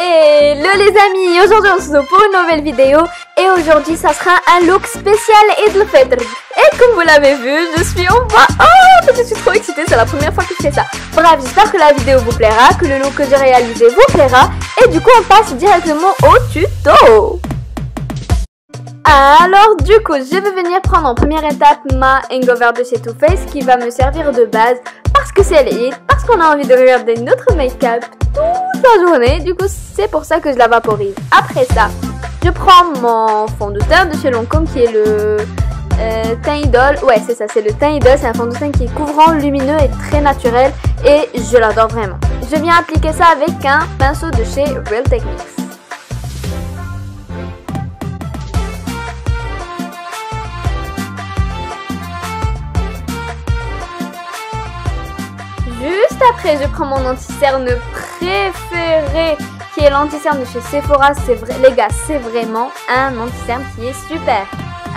Hello les amis, aujourd'hui on se retrouve pour une nouvelle vidéo et aujourd'hui ça sera un look spécial Eid al-Fitr. Et comme vous l'avez vu, je suis en voix. Oh, je suis trop excitée, c'est la première fois que je fais ça. Bref, j'espère que la vidéo vous plaira, que le look que j'ai réalisé vous plaira et du coup on passe directement au tuto. Alors du coup, je vais venir prendre en première étape ma hangover de chez Too Faced qui va me servir de base parce que c'est l'Eid, parce qu'on a envie de regarder notre make-up toute la journée. Du coup, c'est pour ça que je la vaporise. Après ça, je prends mon fond de teint de chez Lancôme qui est le teint idole. Ouais, c'est ça, c'est le teint idole. C'est un fond de teint qui est couvrant, lumineux et très naturel et je l'adore vraiment. Je viens appliquer ça avec un pinceau de chez Real Techniques. Juste après, je prends mon anti-cerne préféré qui est l'anti-cerne de chez Sephora. C'est vrai, les gars, c'est vraiment un anti-cerne qui est super.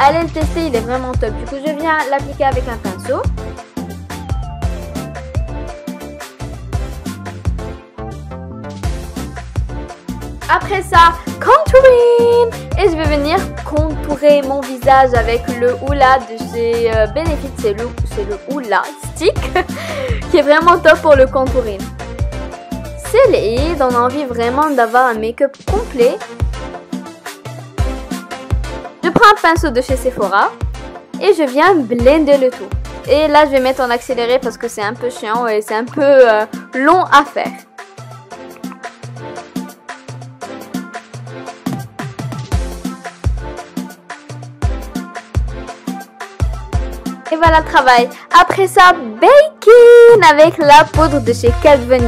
Allez le tester, il est vraiment top. Du coup, je viens l'appliquer avec un pinceau. Après ça, contouring. Et je vais venir contourer mon visage avec le Hoola de chez Benefit. C'est le Hoola Stick qui est vraiment top pour le contouring. C'est l'Eid, on a envie vraiment d'avoir un make-up complet. Je prends un pinceau de chez Sephora et je viens blender le tout. Et là, je vais mettre en accéléré parce que c'est un peu chiant et c'est un peu long à faire. Et voilà le travail. Après ça, baking avec la poudre de chez Kat Von D.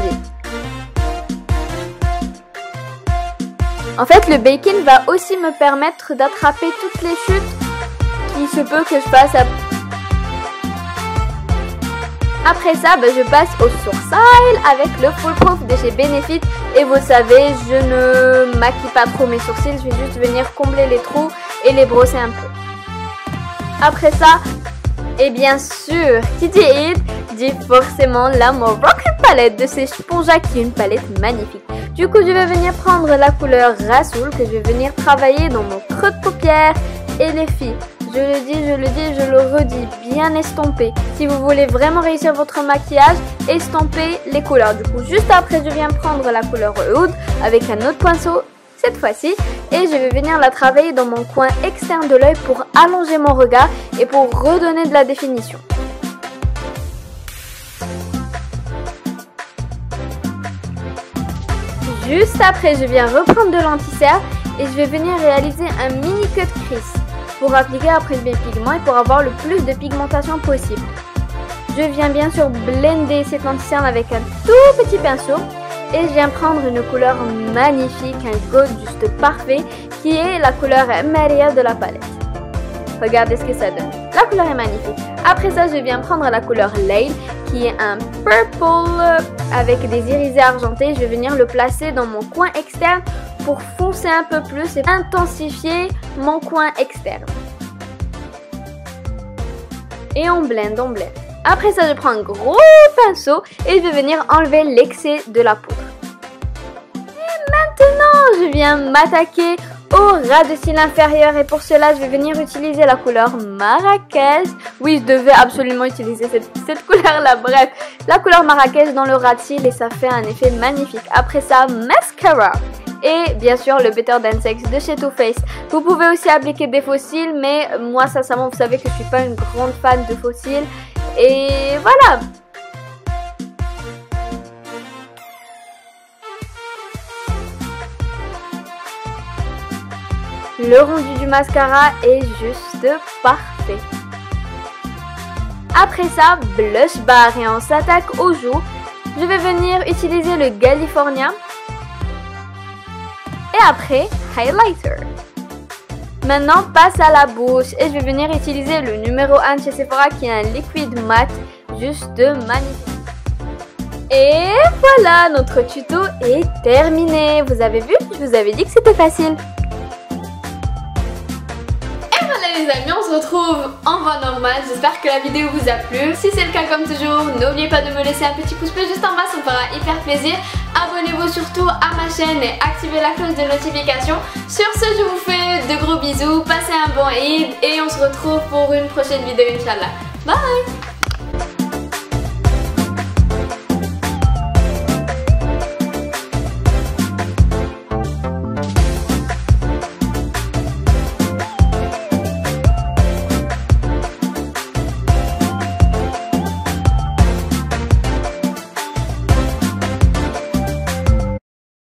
En fait, le baking va aussi me permettre d'attraper toutes les chutes qu'il se peut que je fasse. Après ça, je passe au sourcil avec le Full Proof de chez Benefit. Et vous savez, je ne maquille pas trop mes sourcils. Je vais juste venir combler les trous et les brosser un peu. Après ça, et bien sûr, qui dit Eid dit forcément la Moroccan palette de chez Sponja qui est une palette magnifique. Du coup, je vais venir prendre la couleur Rasoul que je vais venir travailler dans mon creux de paupière. Et les filles, je le dis, je le redis, bien estomper. Si vous voulez vraiment réussir votre maquillage, estampez les couleurs. Du coup, juste après, je viens prendre la couleur Oud avec un autre pinceau cette fois-ci et je vais venir la travailler dans mon coin externe de l'œil pour allonger mon regard et pour redonner de la définition. Juste après, je viens reprendre de l'anti-cerne et je vais venir réaliser un mini cut crease pour appliquer après mes pigments et pour avoir le plus de pigmentation possible. Je viens bien sûr blender cet anti-cerne avec un tout petit pinceau. Et je viens prendre une couleur magnifique, un gold juste parfait, qui est la couleur Maria de la palette. Regardez ce que ça donne. La couleur est magnifique. Après ça, je viens prendre la couleur Lail, qui est un purple avec des irisés argentés. Je vais venir le placer dans mon coin externe pour foncer un peu plus et intensifier mon coin externe. Et on blende, on blende. Après ça, je prends un gros pinceau et je vais venir enlever l'excès de la poudre. Et maintenant, je viens m'attaquer au ras de cils inférieur et pour cela, je vais venir utiliser la couleur Marrakech. Oui, je devais absolument utiliser cette couleur-là. Bref, la couleur Marrakech dans le ras de cils et ça fait un effet magnifique. Après ça, mascara. Et bien sûr le Better Than Sex de chez Too Faced. Vous pouvez aussi appliquer des faux cils, mais moi sincèrement vous savez que je suis pas une grande fan de faux cils. Et voilà. Le rendu du mascara est juste parfait. Après ça, blush bar et on s'attaque aux joues. Je vais venir utiliser le California. Et après, highlighter. Maintenant, passe à la bouche et je vais venir utiliser le numéro 1 chez Sephora qui est un liquide mat juste magnifique. Et voilà, notre tuto est terminé. Vous avez vu, je vous avais dit que c'était facile. Et voilà les amis, on se retrouve en voie normale. J'espère que la vidéo vous a plu. Si c'est le cas comme toujours, n'oubliez pas de me laisser un petit pouce bleu juste en bas, ça me fera hyper plaisir. abonnez-vous surtout à ma chaîne et activez la cloche de notification. Sur ce, je vous fais de gros bisous, passez un bon Eid et on se retrouve pour une prochaine vidéo, Inch'Allah. Bye!